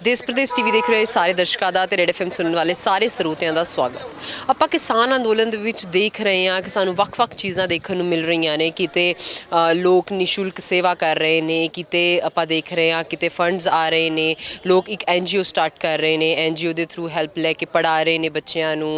देश प्रदेश टीवी देख रहे ਸਾਰੇ ਦਰਸ਼ਕਾਂ ਦਾ ਤੇ ਰੇਡ ਐਫਐਮ ਸੁਣਨ ਵਾਲੇ ਸਾਰੇ ਸਰੋਤਿਆਂ ਦਾ ਸਵਾਗਤ। ਆਪਾਂ ਕਿਸਾਨ ਅੰਦੋਲਨ ਦੇ ਵਿੱਚ ਦੇਖ ਰਹੇ ਹਾਂ ਕਿ ਸਾਨੂੰ ਵੱਖ-ਵੱਖ ਚੀਜ਼ਾਂ ਦੇਖਣ ਨੂੰ ਮਿਲ ਰਹੀਆਂ ਨੇ। ਕਿਤੇ ਲੋਕ ਨਿਸ਼ੁਲਕ ਸੇਵਾ ਕਰ ਰਹੇ ਨੇ, ਕਿਤੇ ਆਪਾਂ ਦੇਖ ਰਹੇ ਹਾਂ ਕਿਤੇ ਫੰਡਸ ਆ ਰਹੇ ਨੇ, ਲੋਕ ਇੱਕ ਐਨਜੀਓ ਸਟਾਰਟ ਕਰ ਰਹੇ ਨੇ, ਐਨਜੀਓ ਦੇ ਥਰੂ ਹੈਲਪ ਲੈ ਕੇ ਪੜ੍ਹਾ ਰਹੇ ਨੇ ਬੱਚਿਆਂ ਨੂੰ।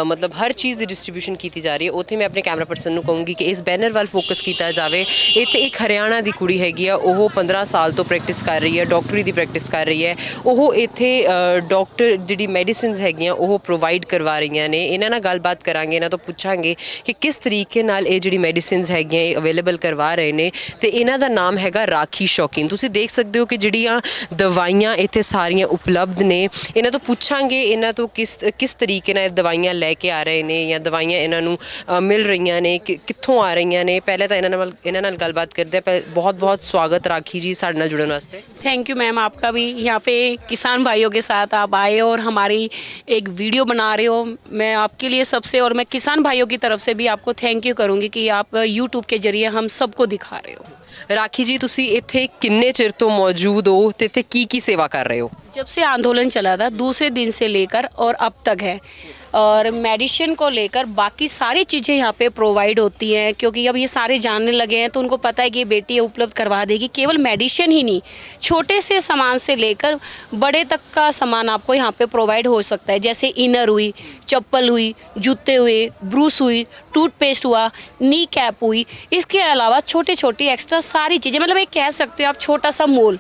ਮਤਲਬ ਹਰ ਚੀਜ਼ ਦੀ ਡਿਸਟ੍ਰੀਬਿਊਸ਼ਨ ਕੀਤੀ ਜਾ ਰਹੀ ਹੈ। ਉੱਥੇ ਮੈਂ ਆਪਣੇ ਕੈਮਰਾ ਪਰਸਨ ਨੂੰ ਕਹੂੰਗੀ ਕਿ ਇਸ ਬੈਨਰ ਵੱਲ ਫੋਕਸ ਕੀਤਾ ਜਾਵੇ। ਇੱਥੇ ਇੱਕ ਹਰਿਆਣਾ ਦੀ ਕੁੜੀ ਹੈਗੀ ਆ, ਉਹ 15 ਸਾਲ ਤੋਂ ਪ੍ਰੈਕਟਿਸ ਕਰ ਰਹੀ ਹੈ, ਡਾਕਟਰੀ ਦੀ ਪ੍ਰੈਕਟਿਸ ਕਰ ਰਹੀ ਹੈ। ਉਹ ਇੱਥੇ ਡਾਕਟਰ ਜਿਹੜੀ ਮੈਡੀਸਿਨਸ ਹੈਗੀਆਂ ਉਹ ਪ੍ਰੋਵਾਈਡ ਕਰਵਾ ਰਹੀਆਂ ਨੇ। ਇਹਨਾਂ ਨਾਲ ਗੱਲਬਾਤ ਕਰਾਂਗੇ, ਇਹਨਾਂ ਤੋਂ ਪੁੱਛਾਂਗੇ ਕਿ ਕਿਸ ਤਰੀਕੇ ਨਾਲ ਇਹ ਜਿਹੜੀ ਮੈਡੀਸਿਨਸ ਹੈਗੀਆਂ ਇਹ ਅਵੇਲੇਬਲ ਕਰਵਾ ਰਹੇ ਨੇ। ਤੇ ਇਹਨਾਂ ਦਾ ਨਾਮ ਹੈਗਾ ਰਾਖੀ ਸ਼ੌਕੀਨ। ਤੁਸੀਂ ਦੇਖ ਸਕਦੇ ਹੋ ਕਿ ਜਿਹੜੀਆਂ ਦਵਾਈਆਂ ਇੱਥੇ ਸਾਰੀਆਂ ਉਪਲਬਧ ਨੇ। ਇਹਨਾਂ ਤੋਂ ਪੁੱਛਾਂਗੇ ਇਹਨਾਂ ਤੋਂ ਕਿਸ ਤਰੀਕੇ ਨਾਲ ਦਵਾਈਆਂ ਲੈ ਕੇ ਆ ਰਹੇ ਨੇ ਜਾਂ ਦਵਾਈਆਂ ਇਹਨਾਂ ਨੂੰ ਮਿਲ ਰਹੀਆਂ ਨੇ, ਕਿੱਥੋਂ ਆ ਰਹੀਆਂ ਨੇ। ਪਹਿਲੇ ਤਾਂ ਇਹਨਾਂ ਨਾਲ ਗੱਲਬਾत करते हैं। बहुत बहुत स्वागत राखी जी साढ़े नाल जुड़ने वास्ते। थैंक यू मैम, आपका भी यहाँ पे किसान भाइयों के साथ आप आए और हमारी एक वीडियो बना रहे हो। मैं आपके लिए सबसे और मैं किसान भाइयों की तरफ से भी आपको थैंक यू करूँगी कि आप यूट्यूब के जरिए हम सबको दिखा रहे हो। राखी जी तुसी इत्थे किन्ने चिर तो मौजूद हो ते इत्थे की सेवा कर रहे हो? जब से आंदोलन चला था दूसरे दिन से लेकर और अब तक है। और मेडिसिन को लेकर बाकी सारी चीज़ें यहाँ पे प्रोवाइड होती हैं, क्योंकि अब ये सारे जानने लगे हैं तो उनको पता है कि ये बेटी उपलब्ध करवा देगी। केवल मेडिसिन ही नहीं, छोटे से सामान से लेकर बड़े तक का सामान आपको यहाँ पे प्रोवाइड हो सकता है। जैसे इनर हुई, चप्पल हुई, जूते हुए, ब्रूस हुई, टूथपेस्ट हुआ, नी कैप हुई। इसके अलावा छोटी छोटी एक्स्ट्रा सारी चीज़ें, मतलब एक कह सकते हो आप छोटा सा मोल।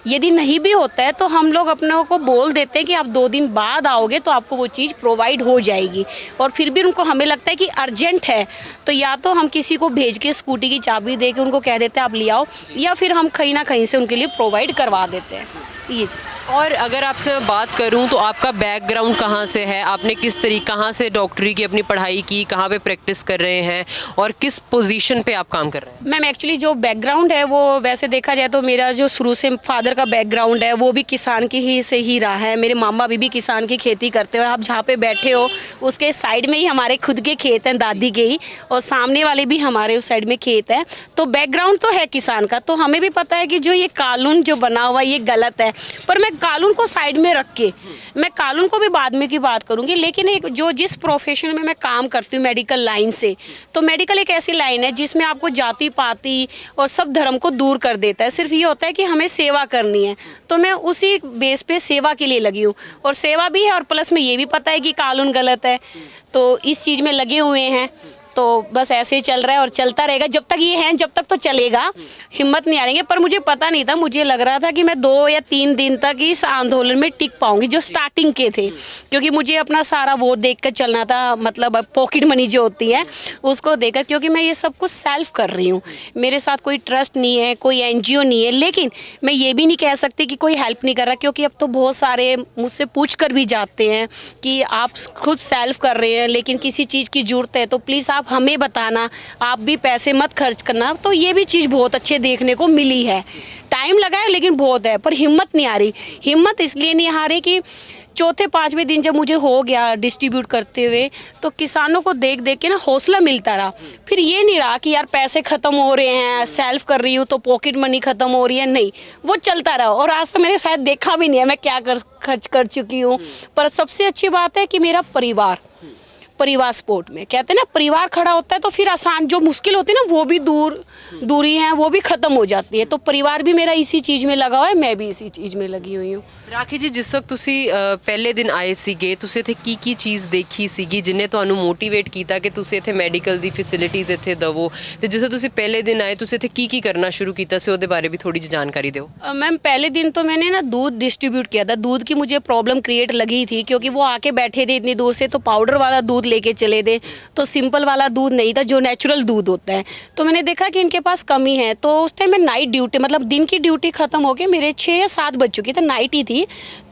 यदि नहीं भी होता है तो हम लोग अपने को बोल देते हैं कि आप 2 दिन बाद आओगे तो आपको वो चीज़ प्रोवाइड हो जाएगी। और फिर भी उनको हमें लगता है कि अर्जेंट है तो या तो हम किसी को भेज के स्कूटी की चाबी दे के उनको कह देते हैं आप ले आओ, या फिर हम कहीं ना कहीं से उनके लिए प्रोवाइड करवा देते हैं। ये और अगर आपसे बात करूं तो आपका बैकग्राउंड कहाँ से है? आपने कहाँ से डॉक्टरी की अपनी पढ़ाई की, कहाँ पे प्रैक्टिस कर रहे हैं और किस पोजीशन पे आप काम कर रहे हैं? मैम एक्चुअली जो बैकग्राउंड है वो वैसे देखा जाए तो मेरा जो शुरू से फादर का बैकग्राउंड है वो भी किसान की ही से ही रहा है। मेरे मामा भी किसान की खेती करते हो। आप जहाँ पे बैठे हो उसके साइड में ही हमारे खुद के खेत हैं, दादी के ही, और सामने वाले भी हमारे उस साइड में खेत है। तो बैकग्राउंड तो है किसान का। तो हमें भी पता है कि जो ये कानून जो बना हुआ ये गलत है, पर मैं कानून को साइड में रख के, मैं कानून को भी बाद में की बात करूंगी, लेकिन एक जो जिस प्रोफेशन में मैं काम करती हूँ मेडिकल लाइन से, तो मेडिकल एक ऐसी लाइन है जिसमें आपको जाति पाति और सब धर्म को दूर कर देता है। सिर्फ ये होता है कि हमें सेवा करनी है, तो मैं उसी बेस पे सेवा के लिए लगी हूँ। और सेवा भी है और प्लस में ये भी पता है कि कानून गलत है, तो इस चीज़ में लगे हुए हैं। तो बस ऐसे ही चल रहा है और चलता रहेगा जब तक ये है, जब तक तो चलेगा, हिम्मत नहीं हारेंगे। पर मुझे पता नहीं था, मुझे लग रहा था कि मैं 2 या 3 दिन तक इस आंदोलन में टिक पाऊंगी जो स्टार्टिंग के थे, क्योंकि मुझे अपना सारा वो देख कर चलना था, मतलब पॉकेट मनी जो होती है उसको देखकर, क्योंकि मैं ये सब कुछ सेल्फ कर रही हूँ। मेरे साथ कोई ट्रस्ट नहीं है, कोई NGO नहीं है, लेकिन मैं ये भी नहीं कह सकती कि कोई हेल्प नहीं कर रहा, क्योंकि अब तो बहुत सारे मुझसे पूछ कर भी जाते हैं कि आप खुद सेल्फ कर रहे हैं लेकिन किसी चीज़ की ज़रूरत है तो प्लीज़ आप हमें बताना, आप भी पैसे मत खर्च करना। तो ये भी चीज़ बहुत अच्छे देखने को मिली है। टाइम लगा है लेकिन बहुत है, पर हिम्मत नहीं आ रही। हिम्मत इसलिए नहीं आ रही कि चौथे 5वें दिन जब मुझे हो गया डिस्ट्रीब्यूट करते हुए तो किसानों को देख देख के ना हौसला मिलता रहा। फिर ये नहीं रहा कि यार पैसे ख़त्म हो रहे हैं, सेल्फ कर रही हूँ तो पॉकेट मनी ख़त्म हो रही है, नहीं, वो चलता रहा। और आज तक मैंने शायद देखा भी नहीं है मैं क्या खर्च कर चुकी हूँ। पर सबसे अच्छी बात है कि मेरा परिवार सपोर्ट में, कहते हैं ना परिवार खड़ा होता है तो फिर आसान जो मुश्किल होती है ना वो भी दूरी है वो भी ख़त्म हो जाती है। तो परिवार भी मेरा इसी चीज़ में लगा हुआ है, मैं भी इसी चीज़ में लगी हुई हूँ। राखी जी जिस वक्त तुसी पहले दिन आए ਸੀਗੇ ਤੁਸੀਂ ਇੱਥੇ ਕੀ ਚੀਜ਼ ਦੇਖੀ ਸੀਗੀ ਜਿਨੇ ਤੁਹਾਨੂੰ ਮੋਟੀਵੇਟ ਕੀਤਾ ਕਿ ਤੁਸੀਂ ਇੱਥੇ ਮੈਡੀਕਲ ਦੀ ਫੈਸਿਲਿਟੀਜ਼ ਇੱਥੇ ਦਵੋ, ਤੇ ਜਿਵੇਂ ਤੁਸੀਂ ਪਹਿਲੇ दिन आए ਤੁਸੀਂ ਇੱਥੇ ਕੀ ਕਰਨਾ शुरू ਕੀਤਾ ਸੀ ਉਹਦੇ ਬਾਰੇ भी थोड़ी जी जानकारी दो। मैम पहले दिन तो मैंने ना दूध डिस्ट्रीब्यूट किया था। दूध की मुझे प्रॉब्लम क्रिएट लगी थी क्योंकि वो आके बैठे थे इतनी दूर से, तो पाउडर वाला दूध लेके चले थे, तो सिंपल वाला दूध नहीं था जो नेचुरल दूध होता है। तो मैंने देखा कि इनके पास कमी है, तो उस टाइम मैं नाइट ड्यूटी, मतलब दिन की ड्यूटी ख़त्म हो गई, मेरे 6 या 7 बज चुकी थी, नाइट ही थी।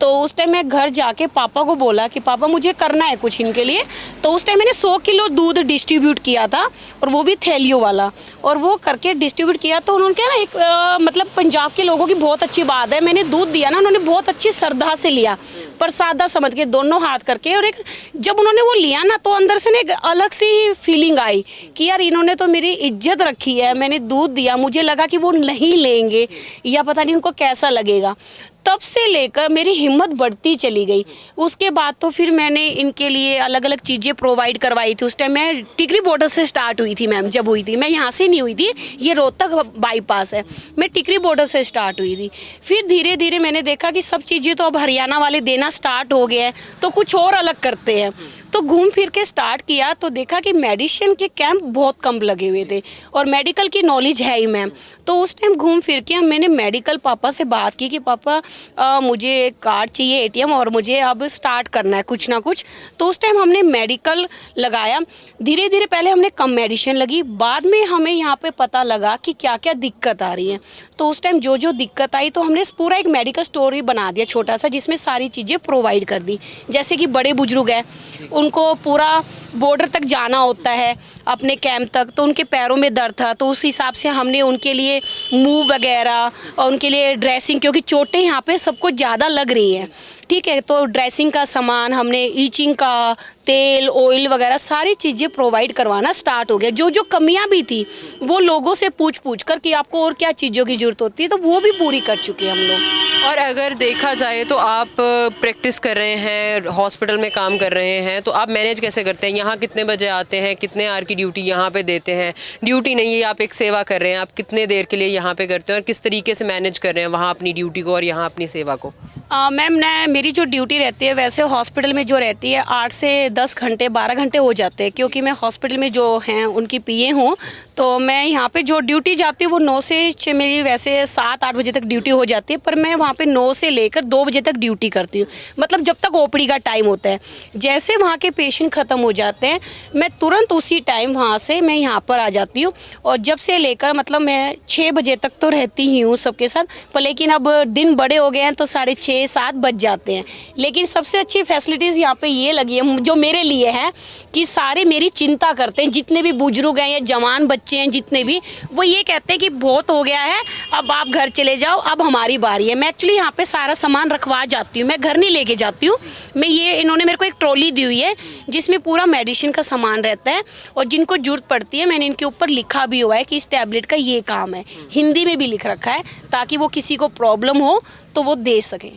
तो उस टाइम मैं घर जाके पापा को बोला कि पापा मुझे करना है कुछ इनके लिए। तो उस टाइम मैंने 100 किलो दूध डिस्ट्रीब्यूट किया था, और वो भी थैलियों वाला, और वो करके डिस्ट्रीब्यूट किया। तो उन्होंने क्या ना एक मतलब पंजाब के लोगों की बहुत अच्छी बात है, मैंने दूध दिया ना, उन्होंने बहुत अच्छी श्रद्धा से लिया, प्रसादा समझ के दोनों हाथ करके। और एक जब उन्होंने वो लिया ना तो अंदर से ना एक अलग सी फीलिंग आई कि यार इन्होंने तो मेरी इज्जत रखी है, मैंने दूध दिया, मुझे लगा कि वो नहीं लेंगे या पता नहीं उनको कैसा लगेगा। तब से लेकर मेरी हिम्मत बढ़ती चली गई। उसके बाद तो फिर मैंने इनके लिए अलग अलग चीज़ें प्रोवाइड करवाई थी। उस टाइम मैं टिकरी बॉर्डर से स्टार्ट हुई थी मैम, जब हुई थी मैं यहाँ से नहीं हुई थी, ये रोहतक बाईपास है, मैं टिकरी बॉर्डर से स्टार्ट हुई थी। फिर धीरे धीरे मैंने देखा कि सब चीज़ें तो अब हरियाणा वाले देना स्टार्ट हो गए हैं, तो कुछ और अलग करते हैं। तो घूम फिर के स्टार्ट किया तो देखा कि मेडिसिन के कैंप बहुत कम लगे हुए थे और मेडिकल की नॉलेज है ही मैम। तो उस टाइम घूम फिर के मैंने मेडिकल पापा से बात की कि पापा मुझे एक कार्ड चाहिए एटीएम और मुझे अब स्टार्ट करना है कुछ ना कुछ। तो उस टाइम हमने मेडिकल लगाया। धीरे धीरे पहले हमने कम मेडिसिन लगी, बाद में हमें यहाँ पे पता लगा कि क्या क्या दिक्कत आ रही है। तो उस टाइम जो जो दिक्कत आई तो हमने पूरा एक मेडिकल स्टोर ही बना दिया छोटा सा, जिसमें सारी चीज़ें प्रोवाइड कर दी। जैसे कि बड़े बुजुर्ग हैं, उनको पूरा बॉर्डर तक जाना होता है अपने कैंप तक, तो उनके पैरों में दर्द था, तो उस हिसाब से हमने उनके लिए मूव वगैरह और उनके लिए ड्रेसिंग, क्योंकि चोटें यहाँ पे सबको ज़्यादा लग रही हैं, ठीक है, तो ड्रेसिंग का सामान हमने, ईचिंग का तेल ऑयल वगैरह सारी चीज़ें प्रोवाइड करवाना स्टार्ट हो गया। जो जो कमियां भी थी वो लोगों से पूछ पूछ कर कि आपको और क्या चीज़ों की ज़रूरत होती है, तो वो भी पूरी कर चुके हैं हम लोग। और अगर देखा जाए तो आप प्रैक्टिस कर रहे हैं, हॉस्पिटल में काम कर रहे हैं, तो आप मैनेज कैसे करते हैं? यहाँ कितने बजे आते हैं, कितने आवर की ड्यूटी यहाँ पे देते हैं? ड्यूटी नहीं है, आप एक सेवा कर रहे हैं, आप कितने देर के लिए यहाँ पे करते हैं और किस तरीके से मैनेज कर रहे हैं वहाँ अपनी ड्यूटी को और यहाँ अपनी सेवा को? मैम मेरी जो ड्यूटी रहती है वैसे हॉस्पिटल में जो रहती है 8 से 10 घंटे 12 घंटे हो जाते हैं, क्योंकि मैं हॉस्पिटल में जो हैं उनकी पीए हूँ। तो मैं यहाँ पे जो ड्यूटी जाती हूँ वो 9 से 6, मेरी वैसे 7-8 बजे तक ड्यूटी हो जाती है, पर मैं वहाँ पे 9 से लेकर 2 बजे तक ड्यूटी करती हूँ, मतलब जब तक ओपीडी का टाइम होता है। जैसे वहाँ के पेशेंट ख़त्म हो जाते हैं मैं तुरंत उसी टाइम वहाँ से मैं यहाँ पर आ जाती हूँ, और जब से लेकर मतलब मैं 6 बजे तक तो रहती ही हूँ सबके साथ, पर लेकिन अब दिन बड़े हो गए हैं तो 6:30-7 बज जाते हैं। लेकिन सबसे अच्छी फैसिलिटीज़ यहाँ पे ये लगी है जो मेरे लिए है कि सारे मेरी चिंता करते हैं, जितने भी बुजुर्ग हैं या जवान बच्चे हैं जितने भी, वो ये कहते हैं कि बहुत हो गया है, अब आप घर चले जाओ, अब हमारी बारी है। मैं एक्चुअली यहाँ पे सारा सामान रखवा जाती हूँ, मैं घर नहीं लेके जाती हूँ। मैं ये इन्होंने मेरे को एक ट्रॉली दी हुई है जिसमें पूरा मेडिसिन का सामान रहता है, और जिनको जरूरत पड़ती है मैंने इनके ऊपर लिखा भी हुआ है कि इस टैबलेट का ये काम है, हिंदी में भी लिख रखा है ताकि वो किसी को प्रॉब्लम हो तो वो दे सके।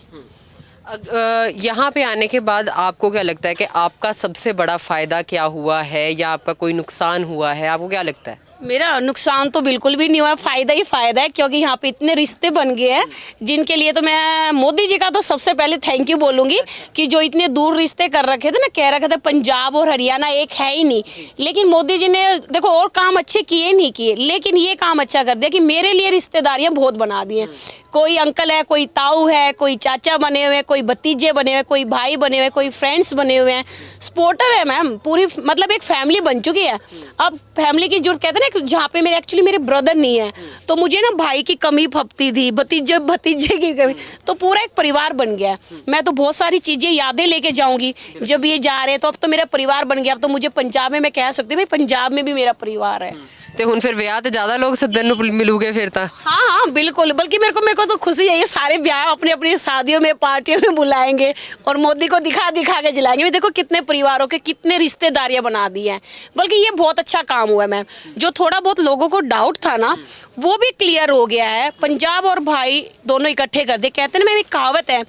यहाँ पे आने के बाद आपको क्या लगता है कि आपका सबसे बड़ा फ़ायदा क्या हुआ है या आपका कोई नुकसान हुआ है? आपको क्या लगता है? मेरा नुकसान तो बिल्कुल भी नहीं हुआ, फ़ायदा ही फ़ायदा है, क्योंकि यहाँ पे इतने रिश्ते बन गए हैं जिनके लिए तो मैं मोदी जी का तो सबसे पहले थैंक यू बोलूँगी कि जो इतने दूर रिश्ते कर रखे थे ना, कह रखे थे पंजाब और हरियाणा एक है ही नहीं, लेकिन मोदी जी ने देखो और काम अच्छे किए नहीं किए, लेकिन ये काम अच्छा कर दिया कि मेरे लिए रिश्तेदारियाँ बहुत बना दी हैं। कोई अंकल है, कोई ताऊ है, कोई चाचा बने हुए हैं, कोई भतीजे बने हुए, कोई भाई बने हुए, कोई फ्रेंड्स बने हुए हैं, सपोर्टर है मैम, पूरी मतलब एक फैमिली बन चुकी है। अब फैमिली की जरूरत कहते हैं ना, जहाँ पे मेरे एक्चुअली मेरे ब्रदर नहीं है तो मुझे ना भाई की कमी फपती थी, भतीजे की कमी, तो पूरा एक परिवार बन गया। मैं तो बहुत सारी चीज़ें यादें लेके जाऊंगी जब ये जा रहे हैं, तो अब तो मेरा परिवार बन गया। अब तो मुझे पंजाब में मैं कह सकती हूँ भाई पंजाब में भी मेरा परिवार है। तो हुन फिर ब्याह ते ज़्यादा लोग सदन नूं मिलूगे फिर ता? हाँ बिल्कुल, बल्कि मेरे को तो खुशी है, ये सारे ब्याह अपनी अपनी शादियों में पार्टियों में बुलाएंगे और मोदी को दिखा दिखा के जलाएंगे। देखो कितने परिवारों के कितने रिश्तेदारियां बना दी हैं। बल्कि ये बहुत अच्छा काम हुआ है मैम, जो थोड़ा बहुत लोगों को डाउट था ना वो भी क्लियर हो गया है। पंजाब और भाई दोनों इकट्ठे कर दे, कहते हैं ना, मेरी कहावत है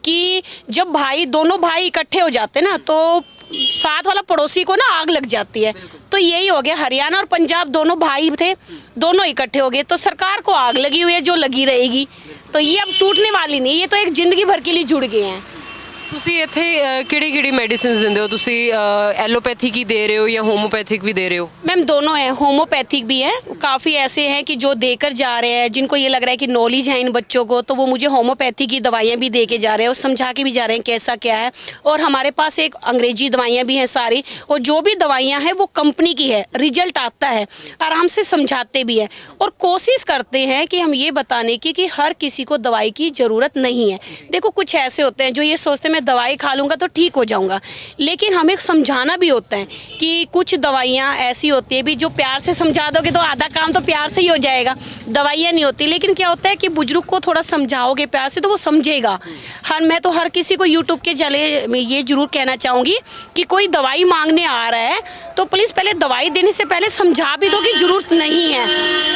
कि जब दोनों भाई इकट्ठे हो जाते हैं ना तो साथ वाला पड़ोसी को ना आग लग जाती है। तो यही हो गया, हरियाणा और पंजाब दोनों भाई थे, दोनों इकट्ठे हो गए, तो सरकार को आग लगी हुई है जो लगी रहेगी, तो ये अब टूटने वाली नहीं, ये तो एक जिंदगी भर के लिए जुड़ गए हैं। ਤੁਸੀਂ ਇੱਥੇ ਕਿਹੜੀ ਮੈਡੀਸਿਨਸ ਦਿੰਦੇ ਹੋ? ਤੁਸੀਂ एलोपैथिक ही दे रहे हो या होम्योपैथिक भी दे रहे हो? मैम दोनों हैं, होम्योपैथिक भी हैं, काफ़ी ऐसे हैं कि जो देकर जा रहे हैं, जिनको ये लग रहा है कि नॉलेज है इन बच्चों को, तो वो मुझे होम्योपैथिक की दवाइयाँ भी दे के जा रहे हैं और समझा के भी जा रहे हैं कैसा क्या है। और हमारे पास एक अंग्रेजी दवाइयाँ भी हैं सारी, और जो भी दवाइयाँ हैं वो कंपनी की है, रिजल्ट आता है, आराम से समझाते भी हैं और कोशिश करते हैं कि हम ये बताने की कि हर किसी को दवाई की ज़रूरत नहीं है। देखो कुछ ऐसे होते हैं जो ये सोचते हैं मैं मैं दवाई खा लूँगा तो ठीक हो जाऊँगा, लेकिन हमें समझाना भी होता है कि कुछ दवाइयाँ ऐसी होती है भी जो प्यार से समझा दोगे तो आधा काम तो प्यार से ही हो जाएगा, दवाइयाँ नहीं होती। लेकिन क्या होता है कि बुजुर्ग को थोड़ा समझाओगे प्यार से तो वो समझेगा। मैं तो हर किसी को यूट्यूब के जरिए मैं ये जरूर कहना चाहूँगी कि कोई दवाई मांगने आ रहा है तो प्लीज़ पहले दवाई देने से पहले समझा भी दो कि ज़रूरत नहीं है,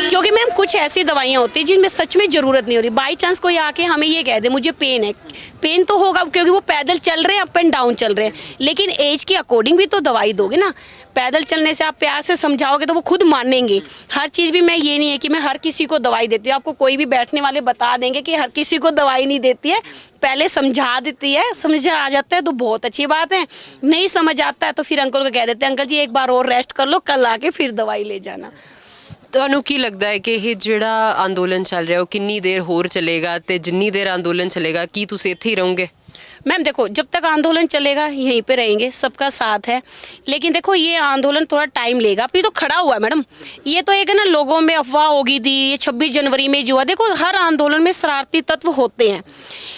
क्योंकि मैम कुछ ऐसी दवाइयाँ होती हैं जिनमें सच में ज़रूरत नहीं हो रही। बाई चांस कोई आके हमें ये कह दे मुझे पेन है, पेन तो होगा क्योंकि वो पैदल चल रहे हैं, अप एंड डाउन चल रहे हैं, लेकिन एज के अकॉर्डिंग भी तो दवाई दोगे ना। पैदल चलने से आप प्यार से समझाओगे तो वो खुद मानेंगे। हर चीज़ भी मैं ये नहीं है कि मैं हर किसी को दवाई देती हूँ, आपको कोई भी बैठने वाले बता देंगे कि हर किसी को दवाई नहीं देती है, पहले समझा देती है, समझ आ जाता है तो बहुत अच्छी बात है, नहीं समझ आता है तो फिर अंकल को कह देते हैं अंकल जी एक बार और रेस्ट कर लो, कल आके फिर दवाई ले जाना। ਤੁਹਾਨੂੰ ਕੀ ਲੱਗਦਾ ਹੈ ਕਿ ਇਹ ਜਿਹੜਾ ਅੰਦੋਲਨ ਚੱਲ ਰਿਹਾ ਉਹ ਕਿੰਨੀ ਦੇਰ ਹੋਰ ਚੱਲੇਗਾ ਤੇ ਜਿੰਨੀ ਦੇਰ ਅੰਦੋਲਨ ਚੱਲੇਗਾ ਕੀ ਤੁਸੀਂ ਇੱਥੇ ਹੀ ਰਹੋਗੇ? मैम देखो, जब तक आंदोलन चलेगा यहीं पे रहेंगे, सबका साथ है, लेकिन देखो ये आंदोलन थोड़ा टाइम लेगा। अभी तो खड़ा हुआ है मैडम, ये तो एक है ना लोगों में अफवाह होगी थी, ये 26 जनवरी में जो हुआ, देखो हर आंदोलन में शरारती तत्व होते हैं,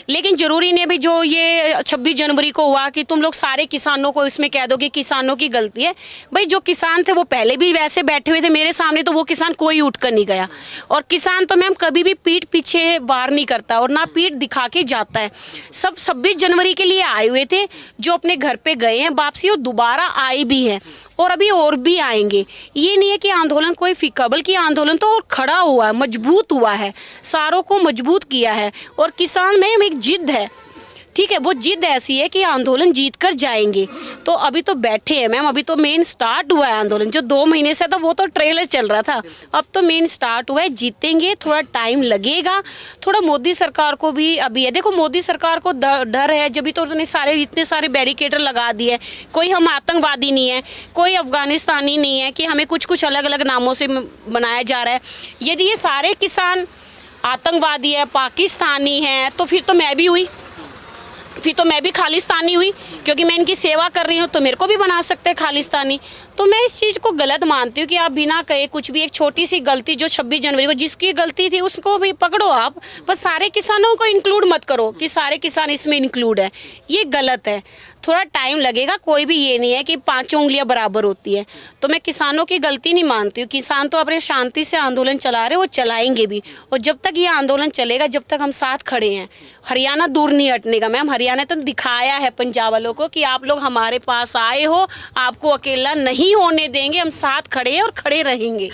लेकिन ज़रूरी नहीं भी जो ये 26 जनवरी को हुआ कि तुम लोग सारे किसानों को इसमें कह दो कि किसानों की गलती है। भाई जो किसान थे वो पहले भी वैसे बैठे हुए थे मेरे सामने, तो वो किसान कोई उठ कर नहीं गया। और किसान तो मैम कभी भी पीठ पीछे वार नहीं करता और ना पीठ दिखा के जाता है। सब 26 जनवरी के लिए आए हुए थे, जो अपने घर पे गए हैं वापसी और दोबारा आए भी हैं और अभी और भी आएंगे। ये नहीं है कि आंदोलन कोई फीका, बल्कि आंदोलन तो और खड़ा हुआ है, मजबूत हुआ है, सारों को मजबूत किया है। और किसान में एक जिद है, ठीक है, वो जिद ऐसी है कि आंदोलन जीत कर जाएंगे। तो अभी तो बैठे हैं मैम, अभी तो मेन स्टार्ट हुआ है आंदोलन। जो 2 महीने से था वो तो ट्रेलर चल रहा था, अब तो मेन स्टार्ट हुआ है, जीतेंगे, थोड़ा टाइम लगेगा। थोड़ा मोदी सरकार को भी अभी है, देखो मोदी सरकार को डर है, जब भी तो उन्होंने इतने सारे बैरिकेटर लगा दिए। कोई हम आतंकवादी नहीं है, कोई अफगानिस्तानी नहीं है कि हमें कुछ अलग अलग नामों से बनाया जा रहा है। यदि ये सारे किसान आतंकवादी है, पाकिस्तानी है, तो फिर तो मैं भी हुई, फिर तो मैं भी खालिस्तानी हुई, क्योंकि मैं इनकी सेवा कर रही हूँ, तो मेरे को भी बना सकते हैं खालिस्तानी। तो मैं इस चीज़ को गलत मानती हूँ कि आप बिना कहे कुछ भी, एक छोटी सी गलती जो 26 जनवरी को जिसकी गलती थी उसको भी पकड़ो आप, पर सारे किसानों को इंक्लूड मत करो कि सारे किसान इसमें इंक्लूड है, ये गलत है। थोड़ा टाइम लगेगा, कोई भी ये नहीं है कि 5 उंगलियां बराबर होती है। तो मैं किसानों की गलती नहीं मानती हूँ, किसान तो अपने शांति से आंदोलन चला रहे, वो चलाएंगे भी, और जब तक ये आंदोलन चलेगा जब तक हम साथ खड़े हैं। हरियाणा दूर नहीं हटने का मैम, हरियाणा तो दिखाया है पंजाब वालों को कि आप लोग हमारे पास आए हो, आपको अकेला नहीं होने देंगे, हम साथ खड़े हैं और खड़े रहेंगे।